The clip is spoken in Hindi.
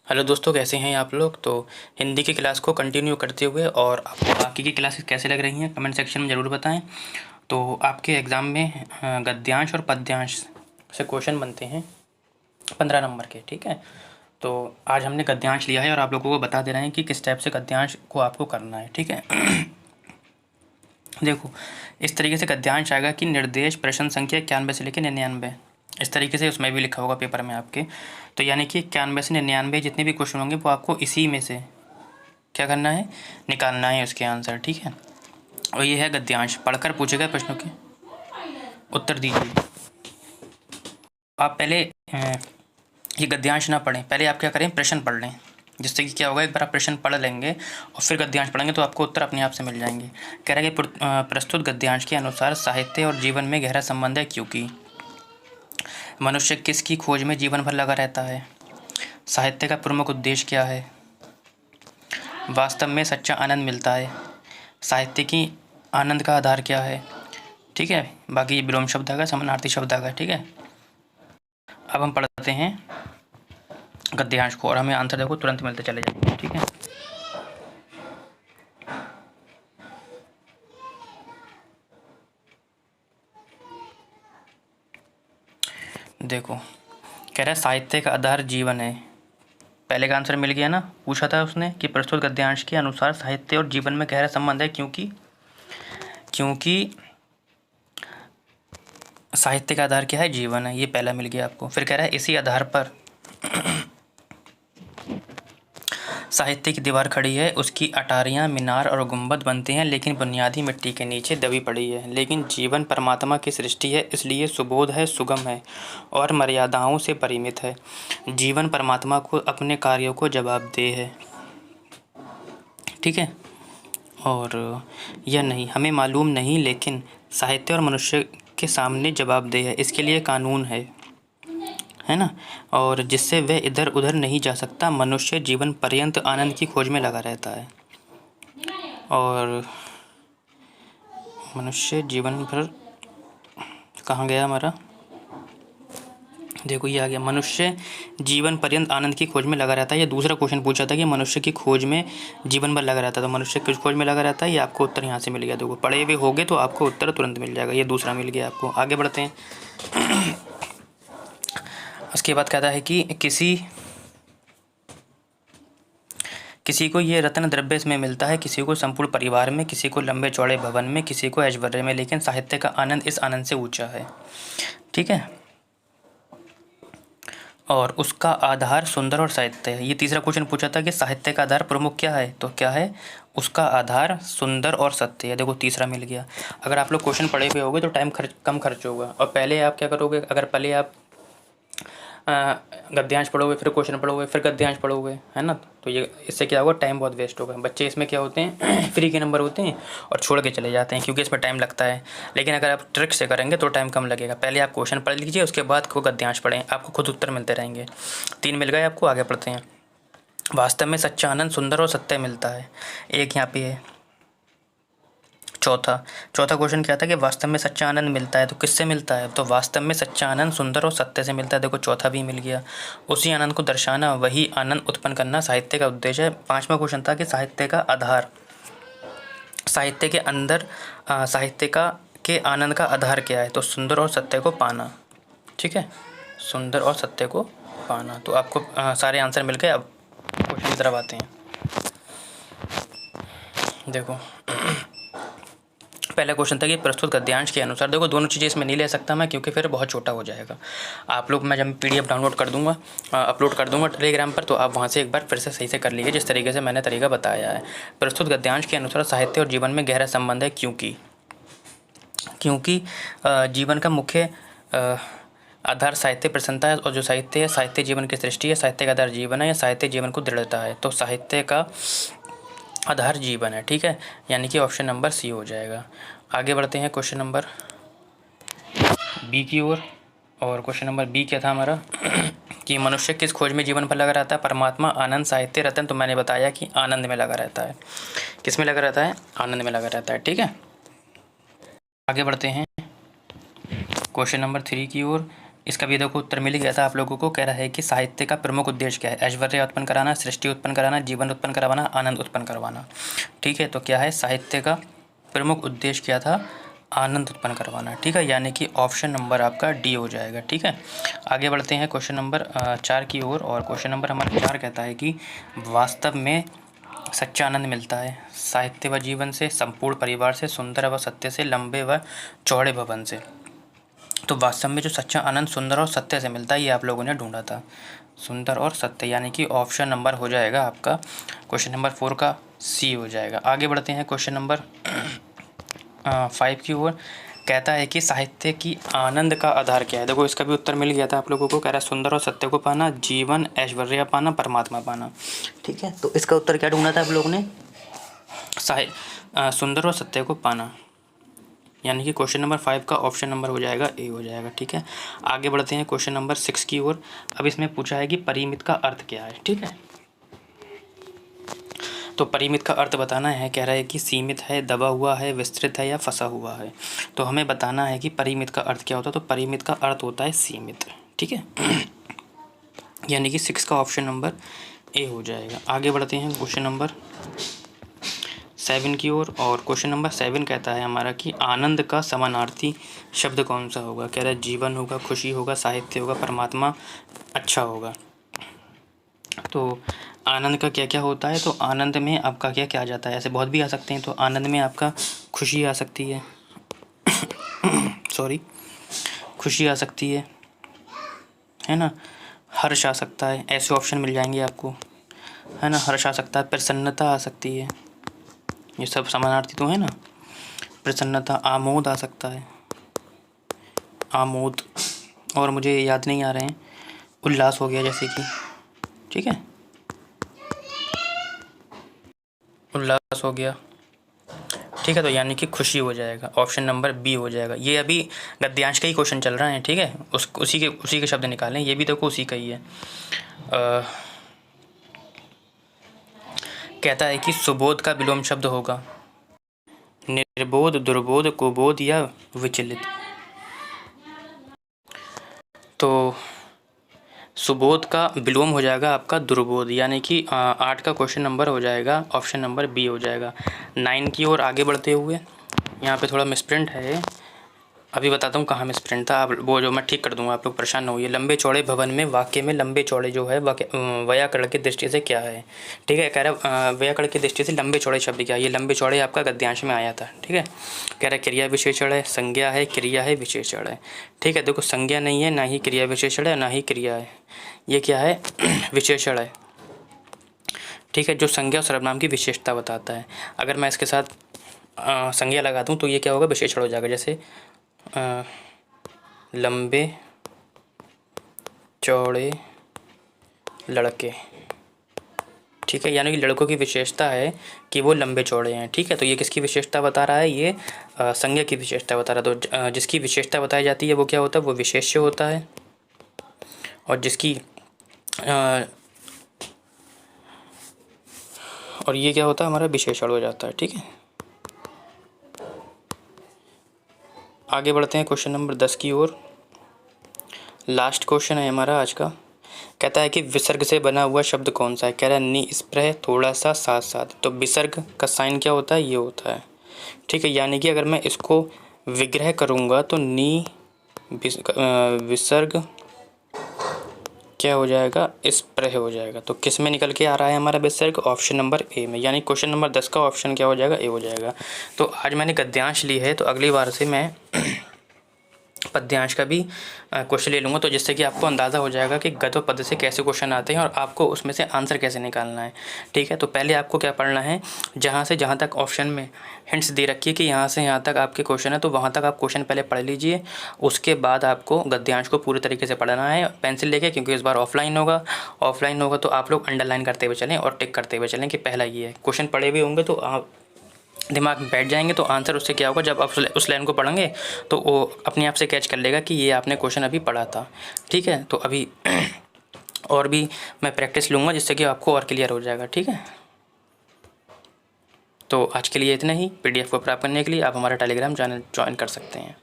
हेलो दोस्तों, कैसे हैं आप लोग। तो हिंदी की क्लास को कंटिन्यू करते हुए और आपको बाकी की क्लासेस कैसे लग रही हैं कमेंट सेक्शन में ज़रूर बताएं। तो आपके एग्ज़ाम में गद्यांश और पद्यांश से क्वेश्चन बनते हैं 15 नंबर के, ठीक है। तो आज हमने गद्यांश लिया है और आप लोगों को बता दे रहे हैं कि किस टाइप से गद्यांश को आपको करना है, ठीक है। देखो, इस तरीके से गद्यांश आएगा कि निर्देश प्रश्न संख्या 91 से लेकर 99, इस तरीके से उसमें भी लिखा होगा पेपर में आपके। तो यानी कि 91 से 99 जितने भी क्वेश्चन होंगे वो आपको इसी में से क्या करना है, निकालना है उसके आंसर, ठीक है। और ये है गद्यांश। पढ़कर पूछे गए प्रश्नों के उत्तर दीजिए। आप पहले ये गद्यांश ना पढ़ें, पहले आप क्या करें, प्रश्न पढ़ लें, जिससे कि क्या होगा, एक बार आप प्रश्न पढ़ लेंगे और फिर गद्यांश पढ़ेंगे तो आपको उत्तर अपने आप से मिल जाएंगे। कह रहा है कि प्रस्तुत गद्यांश के अनुसार साहित्य और जीवन में गहरा संबंध है, क्योंकि मनुष्य किसकी खोज में जीवन भर लगा रहता है, साहित्य का प्रमुख उद्देश्य क्या है, वास्तव में सच्चा आनंद मिलता है, साहित्य की आनंद का आधार क्या है, ठीक है। बाकी विलोम शब्द आ गया, समानार्थी शब्द आ गया, ठीक है। अब हम पढ़ते हैं गद्यांश को और हमें आंसर देखो तुरंत मिलते चले जाएंगे, ठीक है। देखो, कह रहा है साहित्य का आधार जीवन है। पहले का आंसर मिल गया ना, पूछा था उसने कि प्रस्तुत गद्यांश के अनुसार साहित्य और जीवन में गहरा संबंध है, क्योंकि साहित्य का आधार क्या है, जीवन है। ये पहला मिल गया आपको। फिर कह रहा है इसी आधार पर साहित्य की दीवार खड़ी है, उसकी अटारियाँ, मीनार और गुंबद बनते हैं, लेकिन बुनियादी मिट्टी के नीचे दबी पड़ी है। लेकिन जीवन परमात्मा की सृष्टि है, इसलिए सुबोध है, सुगम है और मर्यादाओं से परिमित है। जीवन परमात्मा को अपने कार्यों को जवाबदेह है, ठीक है। और यह नहीं, हमें मालूम नहीं, लेकिन साहित्य और मनुष्य के सामने जवाबदेह है, इसके लिए कानून है ना। और जिससे वह इधर उधर नहीं जा सकता। मनुष्य जीवन पर्यंत आनंद की खोज में लगा रहता है, और मनुष्य जीवन भर, कहाँ गया हमारा, देखो ये आ गया, मनुष्य जीवन पर्यंत आनंद की खोज में लगा रहता है। ये दूसरा क्वेश्चन पूछा था कि मनुष्य की खोज में जीवन भर लगा रहता है, तो मनुष्य किस खोज में लगा रहता है, ये आपको उत्तर यहाँ से मिल गया। देखो, पढ़े हुए होगे तो आपको उत्तर तुरंत मिल जाएगा। ये दूसरा मिल गया आपको। आगे बढ़ते हैं। उसके बाद कहता है कि किसी को ये रत्न द्रव्य में मिलता है, किसी को संपूर्ण परिवार में, किसी को लंबे चौड़े भवन में, किसी को ऐश्वर्य में, लेकिन साहित्य का आनंद इस आनंद से ऊंचा है, ठीक है। और उसका आधार सुंदर और साहित्य है। ये तीसरा क्वेश्चन पूछा था कि साहित्य का आधार प्रमुख क्या है, तो क्या है, उसका आधार सुंदर और सत्य है। देखो, तीसरा मिल गया। अगर आप लोग क्वेश्चन पढ़े हुए होगे तो टाइम कम खर्च होगा। और पहले आप क्या करोगे, अगर पहले आप गद्यांश पढ़ोगे, फिर क्वेश्चन पढ़ोगे, फिर गद्यांश पढ़ोगे, है ना, तो ये इससे क्या होगा, टाइम बहुत वेस्ट होगा। बच्चे इसमें क्या होते हैं फ्री के नंबर होते हैं और छोड़ के चले जाते हैं, क्योंकि इसमें टाइम लगता है। लेकिन अगर आप ट्रिक से करेंगे तो टाइम कम लगेगा। पहले आप क्वेश्चन पढ़ लीजिए, उसके बाद को गद्यांश पढ़ें, आपको खुद उत्तर मिलते रहेंगे। 3 मिल गए आपको। आगे पढ़ते हैं। वास्तव में सच्चा आनंद सुंदर और सत्य मिलता है, एक यहाँ पे है। चौथा क्वेश्चन क्या था कि वास्तव में सच्चा आनंद मिलता है, तो किससे मिलता है, तो वास्तव में सच्चा आनंद सुंदर और सत्य से मिलता है। देखो, चौथा भी मिल गया। उसी आनंद को दर्शाना, वही आनंद उत्पन्न करना साहित्य का उद्देश्य है। 5वां क्वेश्चन था कि साहित्य का आधार, साहित्य के अंदर साहित्य का के आनंद का आधार क्या है, तो सुंदर और सत्य को पाना, ठीक है, सुंदर और सत्य को पाना। तो आपको सारे आंसर मिल गए। अब क्वेश्चन की तरफ आते हैं। देखो, पहला क्वेश्चन था कि प्रस्तुत गद्यांश के अनुसार, देखो दोनों चीज़ें इसमें नहीं ले सकता मैं, क्योंकि फिर बहुत छोटा हो जाएगा। आप लोग, मैं जब PDF डाउनलोड कर दूंगा, अपलोड कर दूंगा टेलीग्राम पर, तो आप वहाँ से एक बार फिर से सही से कर लीजिए, जिस तरीके से मैंने तरीका बताया है। प्रस्तुत गद्यांश के अनुसार साहित्य और जीवन में गहरा संबंध है, क्योंकि जीवन का मुख्य आधार साहित्य प्रसन्नता है, और जो साहित्य है, साहित्य जीवन की सृष्टि है, साहित्य का आधार जीवन है, या साहित्य जीवन को दृढ़ता है, तो साहित्य का आधार जीवन है, ठीक है। यानी कि ऑप्शन नंबर सी हो जाएगा। आगे बढ़ते हैं क्वेश्चन नंबर बी की ओर। और क्वेश्चन नंबर बी क्या था हमारा कि मनुष्य किस खोज में जीवन भर लगा रहता है, परमात्मा, आनंद, साहित्य, रतन। तो मैंने बताया कि आनंद में लगा रहता है। किस में लगा रहता है, आनंद में लगा रहता है, ठीक है। आगे बढ़ते हैं क्वेश्चन नंबर 3 की ओर। इसका भी देखो उत्तर मिल गया था आप लोगों को। कह रहा है कि साहित्य का प्रमुख उद्देश्य क्या है? ऐश्वर्य उत्पन्न कराना, सृष्टि उत्पन्न कराना, जीवन उत्पन्न करवाना, आनंद उत्पन्न करवाना। ठीक है, तो क्या है साहित्य का प्रमुख उद्देश्य क्या था? आनंद उत्पन्न करवाना। ठीक है, यानी कि ऑप्शन नंबर आपका डी हो जाएगा। ठीक है, आगे बढ़ते हैं क्वेश्चन नंबर 4 की ओर। और क्वेश्चन नंबर हमारा 4 कहता है कि वास्तव में सच्चा आनंद मिलता है साहित्य व जीवन से, संपूर्ण परिवार से, सुंदर व सत्य से, लंबे व चौड़े भवन से। तो वास्तव में जो सच्चा आनंद सुंदर और सत्य से मिलता है ये आप लोगों ने ढूंढा था, सुंदर और सत्य, यानी कि ऑप्शन नंबर हो जाएगा आपका क्वेश्चन नंबर 4 का सी हो जाएगा। आगे बढ़ते हैं क्वेश्चन नंबर 5 की ओर। कहता है कि साहित्य की आनंद का आधार क्या है? देखो इसका भी उत्तर मिल गया था आप लोगों को। कह रहा है सुंदर और सत्य को पाना, जीवन, ऐश्वर्य पाना, परमात्मा पाना। ठीक है, तो इसका उत्तर क्या ढूंढा था आप लोगों ने? सुंदर और सत्य को पाना, यानी कि क्वेश्चन नंबर 5 का ऑप्शन नंबर हो जाएगा ए हो जाएगा। ठीक है, आगे बढ़ते हैं क्वेश्चन नंबर 6 की ओर। अब इसमें पूछा है कि परिमित का अर्थ क्या है। ठीक है, तो परिमित का अर्थ बताना है। कह रहा है कि सीमित है, दबा हुआ है, विस्तृत है या फंसा हुआ है। तो हमें बताना है कि परिमित का अर्थ क्या होता है। तो परिमित का अर्थ होता है सीमित। ठीक है, यानी कि 6 का ऑप्शन नंबर ए हो जाएगा। आगे बढ़ते हैं क्वेश्चन नंबर 7 की ओर। और क्वेश्चन नंबर 7 कहता है हमारा कि आनंद का समानार्थी शब्द कौन सा होगा? कह रहा है जीवन होगा, खुशी होगा, साहित्य होगा, परमात्मा, अच्छा होगा। तो आनंद का क्या क्या होता है? तो आनंद में आपका क्या क्या आ जाता है? ऐसे बहुत भी आ सकते हैं। तो आनंद में आपका खुशी आ सकती है सॉरी, खुशी आ सकती है ना, हर्ष आ सकता है, ऐसे ऑप्शन मिल जाएंगे आपको, है ना। हर्ष आ सकता है, प्रसन्नता आ सकती है, ये सब समानार्थी तो है ना। प्रसन्नता, आमोद आ सकता है, आमोद, और मुझे याद नहीं आ रहे हैं, उल्लास हो गया जैसे कि, ठीक है, उल्लास हो गया। ठीक है, तो यानी कि खुशी हो जाएगा, ऑप्शन नंबर बी हो जाएगा। ये अभी गद्यांश का ही क्वेश्चन चल रहा है। ठीक है, उसी के शब्द निकालें, ये भी देखो उसी का ही है। कहता है कि सुबोध का विलोम शब्द होगा निर्बोध, दुर्बोध, कुबोध या विचलित। तो सुबोध का विलोम हो जाएगा आपका दुर्बोध, यानी कि 8 का क्वेश्चन नंबर हो जाएगा ऑप्शन नंबर बी हो जाएगा। 9 की ओर आगे बढ़ते हुए, यहाँ पे थोड़ा मिसप्रिंट है, अभी बताता हूँ कहाँ मिसप्रिंट था। आप वो जो मैं ठीक कर दूँगा, आप लोग परेशान न होइए। लंबे चौड़े भवन में वाक्य में लंबे चौड़े जो है व्याकरण की दृष्टि से क्या है? ठीक है, कह रहा व्याकरण की दृष्टि से लंबे चौड़े शब्द क्या है? ये लंबे चौड़े आपका गद्यांश में आया था। ठीक है, कह रहा क्रिया विशेषण है, संज्ञा है, क्रिया है, विशेषण है। ठीक है, देखो संज्ञा नहीं है, ना ही क्रिया विशेषण है, ना ही क्रिया है, ये क्या है? विशेषण है। ठीक है, जो संज्ञा और सर्वनाम की विशेषता बताता है। अगर मैं इसके साथ संज्ञा लगा दूँ तो ये क्या होगा? विशेषण हो जाएगा। जैसे लंबे चौड़े लड़के। ठीक है, यानी कि लड़कों की विशेषता है कि वो लंबे चौड़े हैं। ठीक है, तो ये किसकी विशेषता बता रहा है? ये संज्ञा की विशेषता बता रहा है। तो जिसकी विशेषता बताई जाती है वो क्या होता है? वो विशेष्य होता है। और जिसकी और ये क्या होता है? हमारा विशेषण हो जाता है। ठीक है, आगे बढ़ते हैं क्वेश्चन नंबर 10 की ओर। लास्ट क्वेश्चन है हमारा आज का। कहता है कि विसर्ग से बना हुआ शब्द कौन सा है? कह रहा है निस्पृह, थोड़ा सा, साथ साथ। तो विसर्ग का साइन क्या होता है? ये होता है। ठीक है, यानी कि अगर मैं इसको विग्रह करूँगा तो विसर्ग क्या हो जाएगा? स्प्रह हो जाएगा। तो किस में निकल के आ रहा है हमारा विसर्ग? ऑप्शन नंबर ए में, यानी क्वेश्चन नंबर 10 का ऑप्शन क्या हो जाएगा? ए हो जाएगा। तो आज मैंने गद्यांश ली है, तो अगली बार से मैं पद्यांश का भी क्वेश्चन ले लूँगा, तो जिससे कि आपको अंदाज़ा हो जाएगा कि गद्य पद से कैसे क्वेश्चन आते हैं और आपको उसमें से आंसर कैसे निकालना है। ठीक है, तो पहले आपको क्या पढ़ना है? जहाँ से जहाँ तक ऑप्शन में हिंट्स दे रखी है कि यहाँ से यहाँ तक आपके क्वेश्चन है, तो वहाँ तक आप क्वेश्चन पहले पढ़ लीजिए। उसके बाद आपको गद्यांश को पूरी तरीके से पढ़ना है पेंसिल लेके, क्योंकि इस बार ऑफलाइन होगा तो आप लोग अंडरलाइन करते हुए चलें और टिक करते हुए चलें कि पहला ये है। क्वेश्चन पढ़े हुए होंगे तो आप दिमाग में बैठ जाएंगे, तो आंसर उससे क्या होगा? जब आप उस लाइन को पढ़ेंगे तो वो अपने आप से कैच कर लेगा कि ये आपने क्वेश्चन अभी पढ़ा था। ठीक है, तो अभी और भी मैं प्रैक्टिस लूँगा जिससे कि आपको और क्लियर हो जाएगा। ठीक है, तो आज के लिए इतना ही। PDF को प्राप्त करने के लिए आप हमारा टेलीग्राम चैनल ज्वाइन कर सकते हैं।